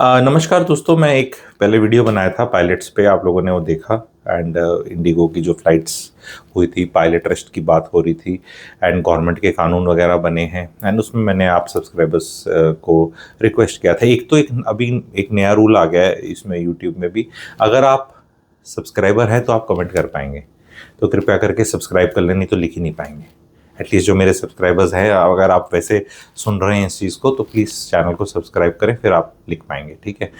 नमस्कार दोस्तों, मैं एक पहले वीडियो बनाया था पायलट्स पे, आप लोगों ने वो देखा। एंड इंडिगो की जो फ्लाइट्स हुई थी, पायलट रेस्ट की बात हो रही थी एंड गवर्नमेंट के कानून वगैरह बने हैं। एंड उसमें मैंने आप सब्सक्राइबर्स को रिक्वेस्ट किया था। एक अभी एक नया रूल आ गया है इसमें यूट्यूब में भी। अगर आप सब्सक्राइबर हैं तो आप कमेंट कर पाएंगे, तो कृपया करके सब्सक्राइब कर लें, नहीं तो लिख ही नहीं पाएंगे। एटलीस्ट जो मेरे सब्सक्राइबर्स हैं, अगर आप वैसे सुन रहे हैं इस चीज़ को, तो प्लीज़ चैनल को सब्सक्राइब करें, फिर आप लिख पाएंगे, ठीक है।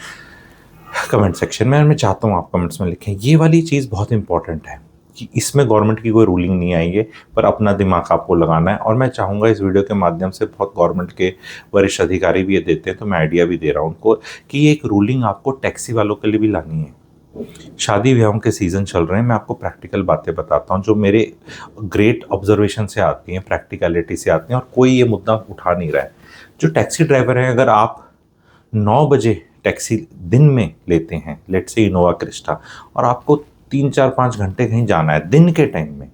कमेंट सेक्शन में मैं चाहता हूँ आप कमेंट्स में लिखें। ये वाली चीज़ बहुत इंपॉर्टेंट है कि इसमें गवर्नमेंट की कोई रूलिंग नहीं आई है, पर अपना दिमाग आपको लगाना है। और मैं चाहूँगा इस वीडियो के माध्यम से, बहुत गवर्नमेंट के वरिष्ठ अधिकारी भी ये देते हैं, तो मैं आइडिया भी दे रहा हूँ उनको कि ये एक रूलिंग आपको टैक्सी वालों के लिए भी लानी है। शादी ब्याहों के सीज़न चल रहे हैं, मैं आपको प्रैक्टिकल बातें बताता हूँ जो मेरे ग्रेट ऑब्जर्वेशन से आती हैं, प्रैक्टिकलिटी से आती हैं, और कोई ये मुद्दा उठा नहीं रहा है। जो टैक्सी ड्राइवर हैं, अगर आप 9 बजे टैक्सी दिन में लेते हैं, लेट से इनोवा क्रिस्टा, और आपको 3 4 5 घंटे कहीं जाना है दिन के टाइम में,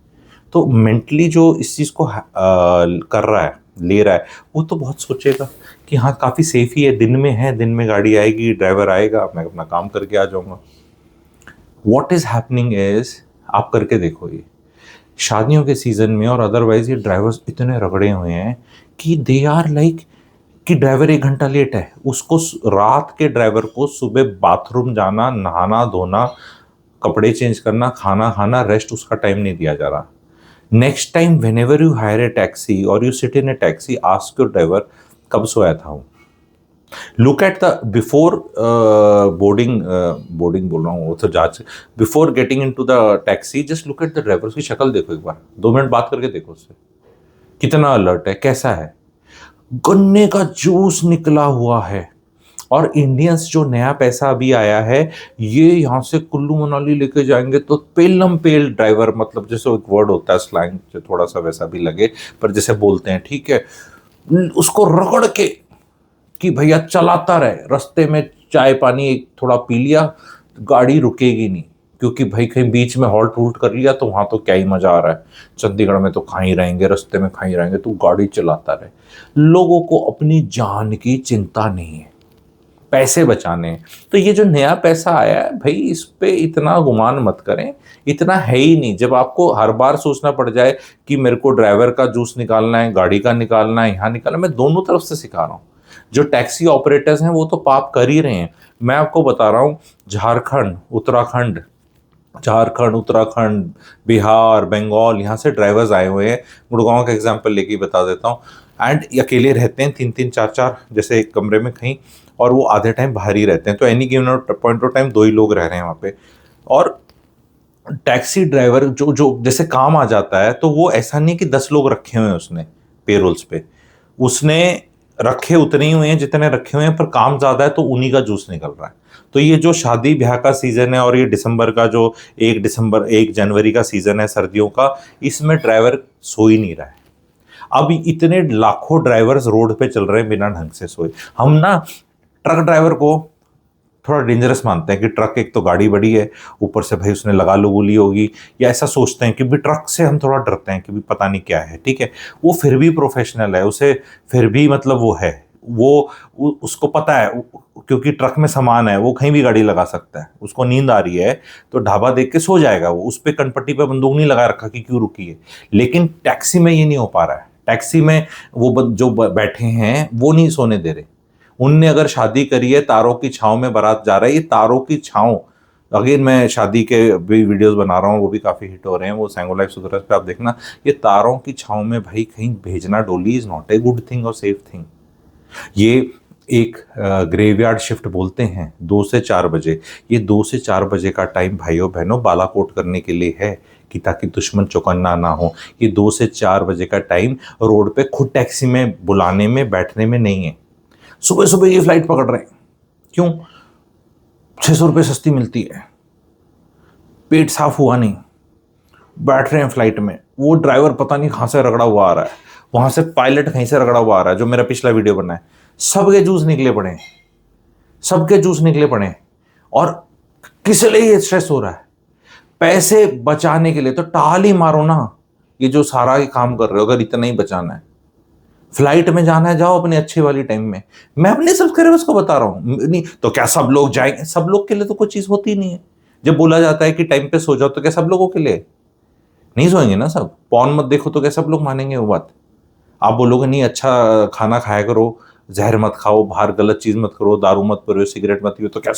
तो मेंटली जो इस चीज़ को कर रहा है, ले रहा है, वो तो बहुत सोचेगा कि हाँ काफ़ी सेफ ही है, दिन में है, दिन में गाड़ी आएगी, ड्राइवर आएगा, मैं अपना काम करके आ जाऊँगा। वॉट इज़ हैपनिंग इज, आप करके देखो, ये शादियों के सीज़न में और अदरवाइज ये ड्राइवर्स इतने रगड़े हुए हैं कि दे आर लाइक कि ड्राइवर 1 घंटा लेट है, उसको रात के ड्राइवर को सुबह बाथरूम जाना, नहाना धोना, कपड़े चेंज करना, खाना खाना, रेस्ट उसका टाइम नहीं दिया जा रहा। Next time whenever you hire a taxi और you sit in a taxi, ask your driver कब सोया था वो। Look at the before boarding बोल रहा हूँ, वो तो जांच, before getting into the taxi, just look at the driver, उसकी शक्ल देखो एक बार, 2 मिनट बात करके देखो उससे, कितना अलर्ट है, कैसा है। गन्ने का जूस निकला हुआ है। और इंडियंस जो नया पैसा अभी आया है, ये यहाँ से कुल्लू मनाली लेके जाएंगे तो पेलम पेल ड्राइवर, मतलब जैसे एक वर्ड होता है स्लैंग जो थोड़ा सा वैसा भी लगे, पर जैसे बोलते हैं, ठीक है, उसको रगड़ के कि भैया चलाता रहे, रास्ते में चाय पानी एक थोड़ा पी लिया, गाड़ी रुकेगी नहीं, क्योंकि भाई कहीं बीच में हॉल्ट वूल्ट कर लिया तो वहाँ तो क्या ही मज़ा आ रहा है, चंडीगढ़ में तो खा ही रहेंगे, रास्ते में खा ही रहेंगे, तो गाड़ी चलाता रहे। लोगों को अपनी जान की चिंता नहीं है, पैसे बचाने हैं। तो ये जो नया पैसा आया है भाई, इस पे इतना गुमान मत करें, इतना है ही नहीं। जब आपको हर बार सोचना पड़ जाए कि मेरे को ड्राइवर का जूस निकालना है, गाड़ी का निकालना है, यहाँ निकालना, मैं दोनों तरफ से सिखा रहा हूँ। जो टैक्सी ऑपरेटर्स हैं वो तो पाप कर ही रहे हैं। मैं आपको बता रहा हूँ, झारखंड, उत्तराखंड, बिहार, बंगाल, यहाँ से ड्राइवर्स आए हुए हैं। गुड़गांव का एग्जांपल लेके बता देता हूँ। एंड अकेले रहते हैं, 3 3 4 4 जैसे एक कमरे में कहीं, और वो आधे टाइम बाहर ही रहते हैं, तो any given point of time 2 ही लोग रह रहे हैं वहाँ पे। और टैक्सी ड्राइवर जो जो जैसे काम आ जाता है, तो वो ऐसा नहीं कि 10 लोग रखे हुए हैं उसने पेरोल्स पे, उसने रखे उतने ही हुए हैं जितने रखे हुए हैं, पर काम ज़्यादा है तो उन्हीं का जूस निकल रहा है। तो ये जो शादी ब्याह का सीज़न है, और ये दिसंबर का जो 1 जनवरी का सीज़न है सर्दियों का, इसमें ड्राइवर सो ही नहीं रहा है। अब इतने लाखों ड्राइवर्स रोड पे चल रहे हैं बिना ढंग से सोए। हम ना ट्रक ड्राइवर को थोड़ा डेंजरस मानते हैं कि ट्रक, एक तो गाड़ी बड़ी है, ऊपर से भाई उसने लगा लो गोली होगी, या ऐसा सोचते हैं कि भी ट्रक से हम थोड़ा डरते हैं कि भी पता नहीं क्या है, ठीक है। वो फिर भी प्रोफेशनल है, उसे फिर भी मतलब वो है, उसको पता है, क्योंकि ट्रक में सामान है, वो कहीं भी गाड़ी लगा सकता है। उसको नींद आ रही है तो ढाबा देख के सो जाएगा, वो उस पर कनपट्टी पे बंदूक नहीं लगा रखा कि क्यों रुकी है। लेकिन टैक्सी में ये नहीं हो पा रहा है। टैक्सी में वो जो बैठे हैं वो नहीं सोने दे रहे। उनने अगर शादी करी है, तारों की छांव में बारात जा रहा है, ये तारों की छांव, अगेन मैं शादी के भी वीडियोस बना रहा हूँ, वो भी काफ़ी हिट हो रहे हैं, वो सैंगो लाइफ सुधरस पे आप देखना। ये तारों की छांव में भाई कहीं भेजना डोली is not a good thing और सेफ थिंग। ये एक ग्रेवयार्ड शिफ्ट बोलते हैं 2 से 4 बजे। ये 2 से 4 बजे का टाइम भाइयों बहनों बालाकोट करने के लिए है, कि ताकि दुश्मन चौकन्ना ना हो। ये 2 से 4 बजे का टाइम रोड पे खुद टैक्सी में बुलाने में, बैठने में नहीं है। सुबह सुबह ये फ्लाइट पकड़ रहे हैं, क्यों? 600 रुपये सस्ती मिलती है, पेट साफ हुआ नहीं, बैठ रहे हैं फ्लाइट में। वो ड्राइवर पता नहीं कहाँ से रगड़ा हुआ आ रहा है, वहाँ से पायलट कहीं से रगड़ा हुआ आ रहा है, जो मेरा पिछला वीडियो बना है, सबके जूस निकले पड़े हैं, सबके जूस निकले पड़े हैं। और किस लिए ये स्ट्रेस हो रहा है? पैसे बचाने के लिए। तो टाल ही मारो ना, ये जो सारा काम कर रहे हो, अगर इतना ही बचाना है फ्लाइट में जाना है जाओ अपने अच्छे वाली टाइम में। मैं अपने सब्सक्राइबर्स को बता रहा हूँ, नहीं तो क्या सब लोग जाएंगे? सब लोग के लिए तो कोई चीज होती नहीं है। जब बोला जाता है कि टाइम पे सो जाओ तो क्या सब लोगों के लिए? नहीं सोएंगे ना सब। पॉर्न मत देखो तो क्या सब लोग मानेंगे वो बात? आप बोलोगे नहीं अच्छा खाना खाया करो, जहर मत खाओ, बाहर गलत चीज मत करो, दारू मत पियो, सिगरेट मत पियो, तो क्या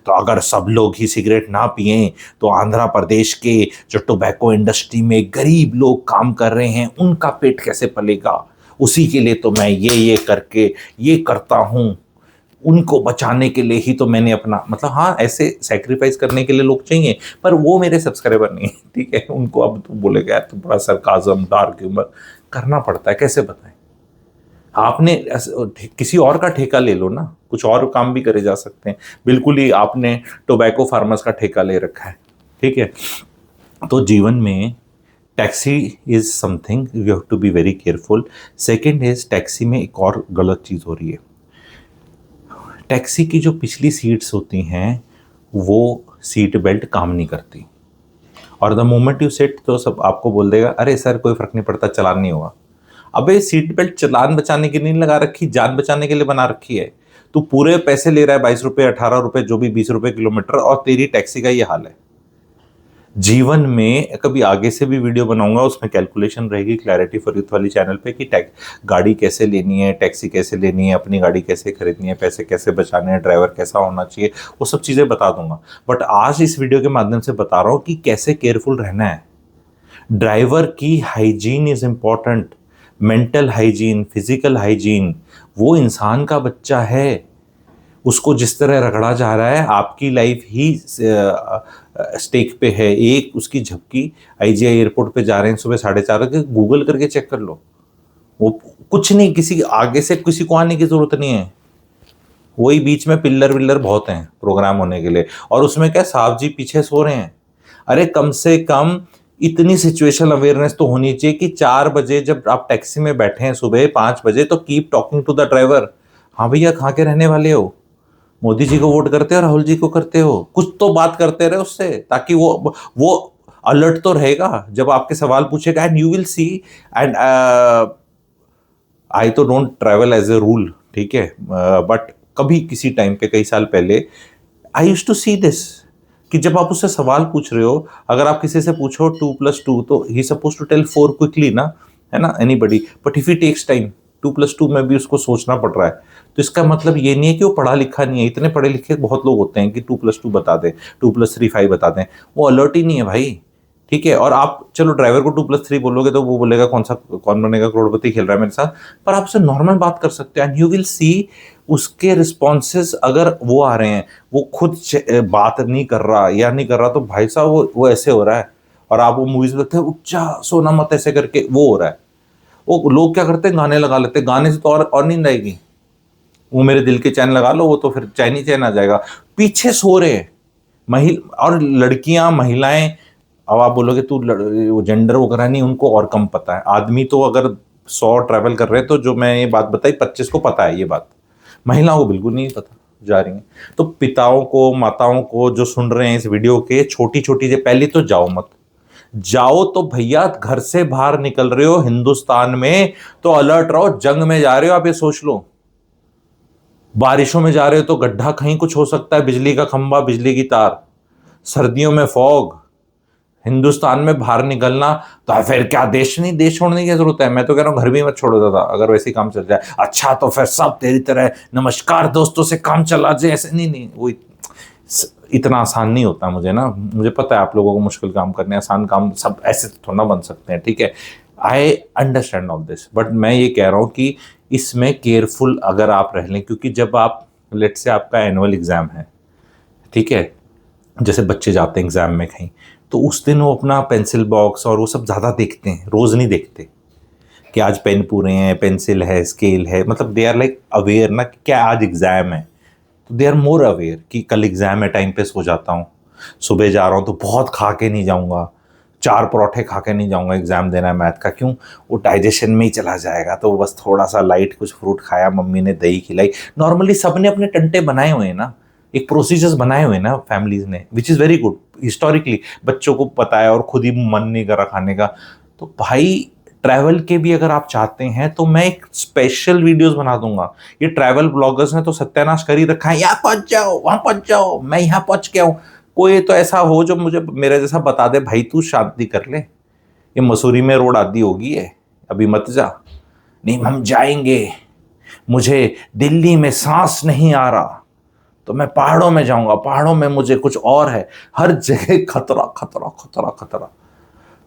तो अगर सब लोग ही सिगरेट ना पिए तो आंध्र प्रदेश के जो टोबैको इंडस्ट्री में गरीब लोग काम कर रहे हैं उनका पेट कैसे पलेगा? उसी के लिए तो मैं ये करके ये करता हूं, उनको बचाने के लिए ही तो मैंने अपना मतलब, हाँ ऐसे सेक्रीफाइस करने के लिए लोग चाहिए, पर वो मेरे सब्सक्राइबर नहीं है, ठीक है? उनको अब तो बोलेगा यार तो बड़ा सरकाजम डार्क ह्यूमर करना पड़ता है, कैसे बताएं? आपने किसी और का ठेका ले लो ना, कुछ और काम भी करे जा सकते हैं। बिल्कुल ही आपने टोबैको फार्मर्स का ठेका ले रखा है, ठीक है? तो जीवन में taxi is something you have to be very careful. Second is, taxi में एक और गलत चीज़ हो रही है। टैक्सी की जो पिछली सीट्स होती हैं वो सीट बेल्ट काम नहीं करती, और द मोमेंट यू सिट तो सब आपको बोल देगा अरे सर कोई फर्क नहीं पड़ता, चलान नहीं होगा। अबे सीट बेल्ट चलान बचाने के लिए नहीं लगा रखी, जान बचाने के लिए बना रखी है। तू पूरे पैसे ले रहा है, 22 रुपये 18 रुपये जो भी 20 रुपये किलोमीटर, और तेरी टैक्सी का ये हाल है। जीवन में कभी आगे से भी वीडियो बनाऊंगा, उसमें कैलकुलेशन रहेगी क्लैरिटी फॉर यूथ वाली चैनल पे कि गाड़ी कैसे लेनी है, टैक्सी कैसे लेनी है, अपनी गाड़ी कैसे खरीदनी है, पैसे कैसे बचाने हैं, ड्राइवर कैसा होना चाहिए, वो सब चीज़ें बता दूंगा। बट आज इस वीडियो के माध्यम से बता रहा हूँ कि कैसे केयरफुल रहना है। ड्राइवर की hygiene is important, mental hygiene, physical hygiene. वो इंसान का बच्चा है, उसको जिस तरह रगड़ा जा रहा है, आपकी लाइफ ही स्टेक पे है। एक उसकी झपकी, आईजीआई एयरपोर्ट पे जा रहे हैं सुबह 4:30 बजे, गूगल करके चेक कर लो। वो कुछ नहीं, किसी आगे से किसी को आने की जरूरत नहीं है। वही बीच में पिल्लर विल्लर बहुत हैं प्रोग्राम होने के लिए, और उसमें क्या साहब जी पीछे सो रहे हैं। अरे कम से कम इतनी सिचुएशन अवेयरनेस तो होनी चाहिए कि 4 बजे जब आप टैक्सी में बैठे हैं सुबह 5 बजे, तो keep talking to the driver. हाँ भैया कहाँ के रहने वाले हो? मोदी जी को वोट करते हो, राहुल जी को करते हो? कुछ तो बात करते रहे उससे, ताकि वो अलर्ट तो रहेगा जब आपके सवाल पूछेगा। And you will see, and I too don't travel as a rule, ठीक है, बट कभी किसी टाइम पे कई साल पहले I used to see this, कि जब आप उससे सवाल पूछ रहे हो, अगर आप किसी से पूछो 2+2 तो he suppose to tell 4 quickly ना, है ना, anybody. But if he takes time, 2+2 में भी उसको सोचना पड़ रहा है, तो इसका मतलब ये नहीं है कि वो पढ़ा लिखा नहीं है। इतने पढ़े लिखे बहुत लोग होते हैं कि 2+2 बता दें, 2+3 5 बता दें, वो अलर्ट ही नहीं है भाई, ठीक है? और आप चलो ड्राइवर को 2+3 बोलोगे तो वो बोलेगा कौन बनेगा करोड़पति खेल रहा है मेरे साथ, पर आप उससे नॉर्मल बात कर सकते हैं। एंड यू विल सी उसके रिस्पॉन्सेज, अगर वो आ रहे हैं, वो खुद बात नहीं कर रहा या नहीं कर रहा, तो भाई साहब वो ऐसे हो रहा है। और आप वो मूवीज में देखते हैं, उच्चा सोना मत ऐसे करके वो हो रहा है। वो लोग क्या करते हैं, गाने लगा लेते हैं, गाने से तो और नींद आएगी। वो मेरे दिल के चैन लगा लो, वो तो फिर चैन ही चैन आ जाएगा। पीछे सो रहे हैं और लड़कियां महिलाएं। अब आप बोलोगे तू वो जेंडर वगैरह नहीं, उनको और कम पता है। आदमी तो अगर 100 ट्रैवल कर रहे हैं तो जो मैं ये बात बताई 25 को पता है ये बात, महिलाओं को बिल्कुल नहीं पता जा रही हैं। तो पिताओं को, माताओं को जो सुन रहे हैं इस वीडियो के, छोटी छोटी से पहले तो जाओ मत। जाओ तो भैया घर से बाहर निकल रहे हो हिंदुस्तान में तो अलर्ट रहो। जंग में जा रहे हो आप ये सोच लो, बारिशों में जा रहे हो तो गड्ढा कहीं कुछ हो सकता है, बिजली का खंभा, बिजली की तार, सर्दियों में फॉग, हिंदुस्तान में बाहर निकलना। तो फिर क्या देश नहीं, देश छोड़ने की जरूरत है? मैं तो कह रहा हूं घर भी मत छोड़ो दादा, अगर वैसे काम चल जाए। अच्छा तो फिर सब तेरी तरह नमस्कार दोस्तों से काम चला जाए, ऐसे नहीं, वो इतना आसान नहीं होता। मुझे ना, मुझे पता है आप लोगों को मुश्किल काम करने, आसान काम सब ऐसे थोड़ा बन सकते हैं, ठीक है? I understand all this, but मैं ये कह रहा हूँ कि इसमें केयरफुल अगर आप रह लें, क्योंकि जब आप लेट से आपका एनुअल एग्जाम है, ठीक है, जैसे बच्चे जाते हैं एग्जाम में कहीं, तो उस दिन वो अपना पेंसिल बॉक्स और वो सब ज़्यादा देखते हैं, रोज़ नहीं देखते कि आज पेन पूरे हैं, पेंसिल है, स्केल है। मतलब दे आर लाइक अवेयर ना कि क्या आज एग्ज़ाम है, तो दे आर मोर अवेयर कि कल एग्ज़ाम है, टाइम पे सो जाता हूँ, सुबह जा रहा हूँ तो बहुत खा के नहीं जाऊँगा, 4 पराठे खा के नहीं जाऊँगा, एग्ज़ाम देना है मैथ का। क्यों? वो डाइजेशन में ही चला जाएगा, तो बस थोड़ा सा लाइट कुछ फ्रूट खाया, मम्मी ने दही खिलाई। नॉर्मली सब ने अपने टंटे बनाए हुए हैं ना, एक प्रोसीजर्स बनाए हुए हैं ना फैमिलीज ने, which is very good. Historically बच्चों को पता है और खुद ही मन नहीं करा खाने का। तो भाई ट्रैवल के भी अगर आप चाहते हैं तो मैं एक स्पेशल वीडियोस बना दूंगा। ये ट्रैवल ब्लॉगर्स ने तो सत्यानाश कर ही रखा है, यहाँ पहुंच जाओ, वहां पहुंच जाओ, मैं यहाँ पहुंच गया हूं। कोई तो ऐसा हो जो मुझे मेरे जैसा बता दे, भाई तू शांति कर ले, ये मसूरी में रोड आदि होगी है, अभी मत जा। नहीं हम जाएंगे, मुझे दिल्ली में सांस नहीं आ रहा तो मैं पहाड़ों में जाऊंगा, पहाड़ों में मुझे कुछ और है, हर जगह खतरा खतरा खतरा खतरा।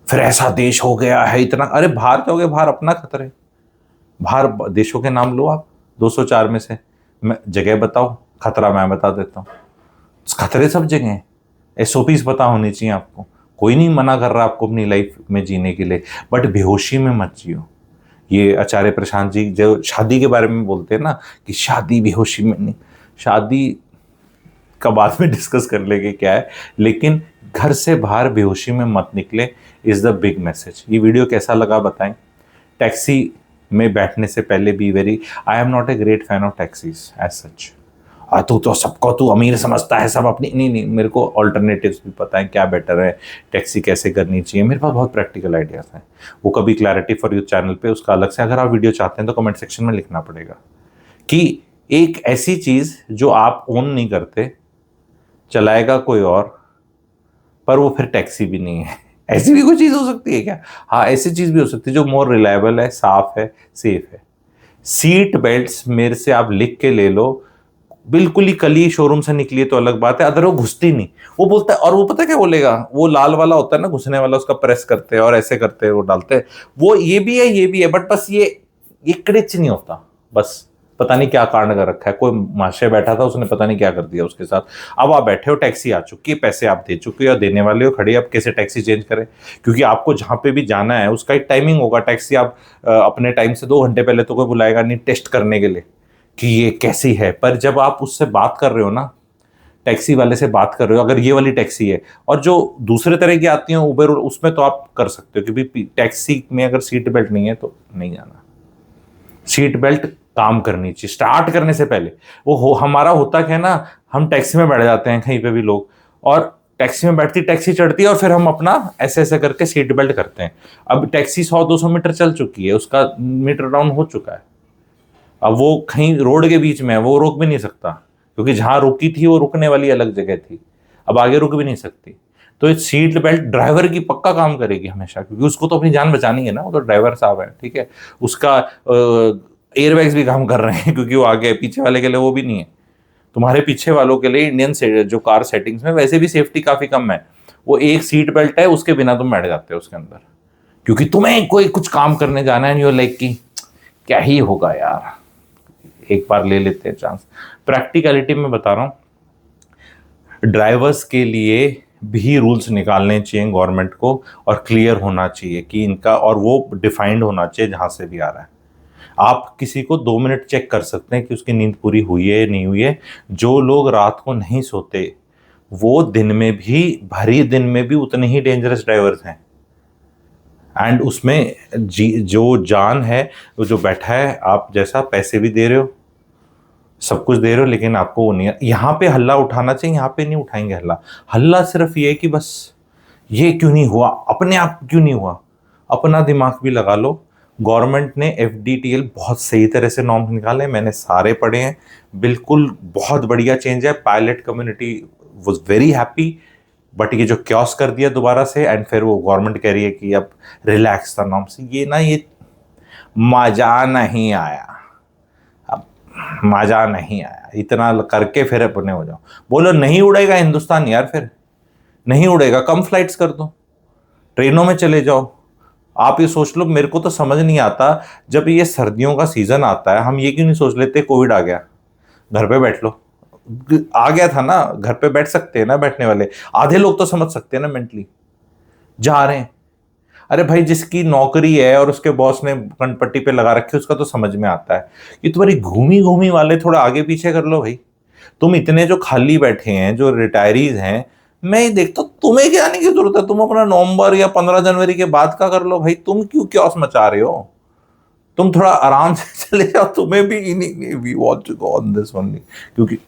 फिर ऐसा देश हो गया है इतना, अरे बाहर जाओगे, बाहर अपना खतरे, बाहर देशों के नाम लो आप 204 में से, मैं जगह बताओ, खतरा मैं बता देता हूँ। खतरे सब जगह हैं, एसओपीज पता होनी चाहिए आपको। कोई नहीं मना कर रहा आपको अपनी लाइफ में जीने के लिए, बट बेहोशी में मत जियो। ये आचार्य प्रशांत जी जो शादी के बारे में बोलते हैं ना कि शादी बेहोशी में नहीं, शादी का बाद में डिस्कस कर लेंगे क्या है, लेकिन घर से बाहर बेहोशी में मत निकले इज द बिग मैसेज। ये वीडियो कैसा लगा बताएं। टैक्सी में बैठने से पहले be very, I am not a great fan of taxis as such. तू तो सबको तू अमीर समझता है, सब अपनी, नहीं नहीं, मेरे को ऑल्टरनेटिव्स भी पता है क्या बेटर है, टैक्सी कैसे करनी चाहिए, मेरे पास बहुत प्रैक्टिकल आइडियाज हैं। वो कभी क्लैरिटी फॉर यूथ चैनल पे उसका अलग से अगर आप वीडियो चाहते हैं तो कमेंट सेक्शन में लिखना पड़ेगा कि एक ऐसी चीज़ जो आप ओन नहीं करते, चलाएगा कोई और, पर वो फिर टैक्सी भी नहीं है। ऐसी भी कोई चीज़ हो सकती है क्या? हाँ, ऐसी चीज़ भी हो सकती है जो मोर रिलायबल है, साफ है, सेफ है। सीट बेल्ट्स मेरे से आप लिख के ले लो, बिल्कुल ही कल ही शोरूम से निकली है तो अलग बात है, अदर वो घुसती नहीं। वो बोलता है, और वो पता क्या बोलेगा, वो लाल वाला होता है ना घुसने वाला, उसका प्रेस करते हैं और ऐसे करते हैं, वो डालते हैं, वो ये भी है ये भी है, बट बस ये क्रिच नहीं होता, बस पता नहीं क्या कारण कर रखा है। कोई महाशय बैठा था, उसने पता नहीं क्या कर दिया उसके साथ। अब आप बैठे हो, टैक्सी आ चुकी है, पैसे आप दे चुके हो, देने वाले हो, खड़े, अब कैसे टैक्सी चेंज करें? क्योंकि आपको जहां पे भी जाना है उसका एक टाइमिंग होगा। टैक्सी आप अपने टाइम से 2 घंटे पहले तो कोई बुलाएगा नहीं टेस्ट करने के लिए कि ये कैसी है। पर जब आप उससे बात कर रहे हो ना, टैक्सी वाले से बात कर रहे हो, अगर ये वाली टैक्सी है, और जो दूसरे तरह की आती हैं उबर, उसमें तो आप कर सकते हो, क्योंकि टैक्सी में अगर सीट बेल्ट नहीं है तो नहीं जाना। सीट बेल्ट काम करनी चाहिए स्टार्ट करने से पहले। हमारा होता क्या है ना, हम टैक्सी में बैठ जाते हैं कहीं पे भी लोग, और टैक्सी में बैठती, टैक्सी चढ़ती है और फिर हम अपना ऐसे ऐसे करके सीट बेल्ट करते हैं। अब टैक्सी 100-200 मीटर चल चुकी है, उसका मीटर डाउन हो चुका है, अब वो कहीं रोड के बीच में है, वो रोक भी नहीं सकता, क्योंकि जहां रुकी थी वो रुकने वाली अलग जगह थी, अब आगे रुक भी नहीं सकती। तो ये सीट बेल्ट ड्राइवर की पक्का काम करेगी हमेशा, क्योंकि उसको तो अपनी जान बचानी है ना, वो तो ड्राइवर साहब है, ठीक है। उसका एयरबैग्स भी काम कर रहे हैं, क्योंकि वो आगे पीछे वाले के लिए वो भी नहीं है। तुम्हारे पीछे वालों के लिए इंडियन जो कार सेटिंग्स में वैसे भी सेफ्टी काफी कम है, वो एक सीट बेल्ट है, उसके बिना तुम बैठ जाते हो उसके अंदर, क्योंकि तुम्हें कोई कुछ काम करने जाना है, यूर लाइक की क्या ही होगा यार, एक बार ले लेते हैं चांस। प्रैक्टिकलिटी में बता रहा हूं, ड्राइवर्स के लिए भी रूल्स निकालने चाहिए गवर्नमेंट को, और क्लियर होना चाहिए कि इनका, और वो डिफाइंड होना चाहिए जहां से भी आ रहा है। आप किसी को 2 मिनट चेक कर सकते हैं कि उसकी नींद पूरी हुई है नहीं हुई है। जो लोग रात को नहीं सोते वो दिन में भी, भरी दिन में भी उतने ही डेंजरस ड्राइवर्स हैं। एंड उसमें जो जान है, वो जो बैठा है, आप जैसा पैसे भी दे रहे हो, सब कुछ दे रहे हो, लेकिन आपको वो नहीं है। यहाँ पे हल्ला उठाना चाहिए, यहाँ पे नहीं उठाएंगे हल्ला। हल्ला सिर्फ ये कि बस ये क्यों नहीं हुआ, अपने आप क्यों नहीं हुआ, अपना दिमाग भी लगा लो। गवर्नमेंट ने FDTL बहुत सही तरह से नॉर्म्स निकाले, मैंने सारे पढ़े हैं, बिल्कुल बहुत बढ़िया चेंज है। Pilot community was very happy, but ये जो क्योस कर दिया दोबारा से, एंड फिर वो गवर्नमेंट कह रही है कि अब रिलैक्स था नॉर्म्स, ये ना, ये मजा नहीं आया, अब मजा नहीं आया। इतना करके फिर अपने हो जाओ, बोलो नहीं उड़ेगा हिंदुस्तान यार, फिर नहीं उड़ेगा, कम फ्लाइट्स कर दो, ट्रेनों में चले जाओ। आप ये सोच लो, मेरे को तो समझ नहीं आता, जब ये सर्दियों का सीजन आता है, हम ये क्यों नहीं सोच लेते कोविड आ गया, घर पे बैठ लो, आ गया था ना, घर पे बैठ सकते हैं ना, बैठने वाले आधे लोग तो समझ सकते हैं ना, मेंटली जा रहे हैं। अरे भाई, जिसकी नौकरी है और उसके बॉस ने कनपट्टी पे लगा रखी है, उसका तो समझ में आता है। ये तुम्हारी घूमी घूमी वाले थोड़ा आगे पीछे कर लो भाई। तुम इतने जो खाली बैठे हैं, जो रिटायरीज हैं, मैं ये देखता हूं, तुम्हें क्या आने की जरूरत है, तुम अपना नवंबर या 15 जनवरी के बाद का कर लो भाई, तुम क्यों क्योस मचा रहे हो, तुम थोड़ा आराम से चले जाओ, तुम्हें भी we want to go on this only, क्योंकि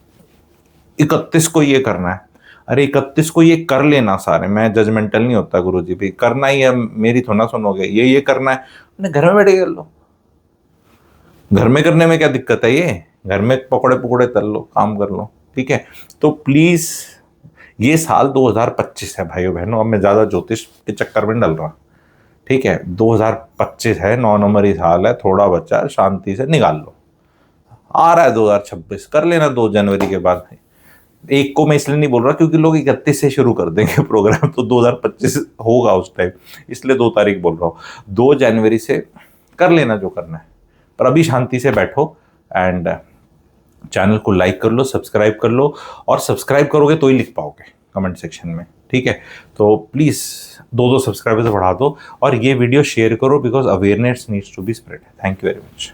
31 को ये करना है। अरे 31 को ये कर लेना सारे, मैं जजमेंटल नहीं होता गुरुजी भी, करना ही है, मेरी थोड़ा सुनोगे, ये करना है, मैंने घर में बैठ के कर लो। घर में करने में क्या दिक्कत है, ये घर में पकौड़े पकौड़े तल लो, काम कर लो, ठीक है। तो प्लीज, ये साल 2025 है भाइयों बहनों, अब मैं ज्यादा ज्योतिष के चक्कर में डल रहा, ठीक है। 2025 है, 9 नंबर ही साल है, थोड़ा बच्चा है, शांति से निकाल लो। आ रहा है 2026, कर लेना 2 जनवरी के बाद। एक को मैं इसलिए नहीं बोल रहा क्योंकि लोग 31 से शुरू कर देंगे प्रोग्राम, तो 2025 होगा उस टाइम, इसलिए 2 तारीख बोल रहा हूँ। 2 जनवरी से कर लेना जो करना है, पर अभी शांति से बैठो एंड चैनल को लाइक कर लो, सब्सक्राइब कर लो, और सब्सक्राइब करोगे तो ही लिख पाओगे कमेंट सेक्शन में, ठीक है। तो प्लीज़ 2 सब्सक्राइबर्स बढ़ा दो और ये वीडियो शेयर करो, because awareness needs to be spread. Thank you very much.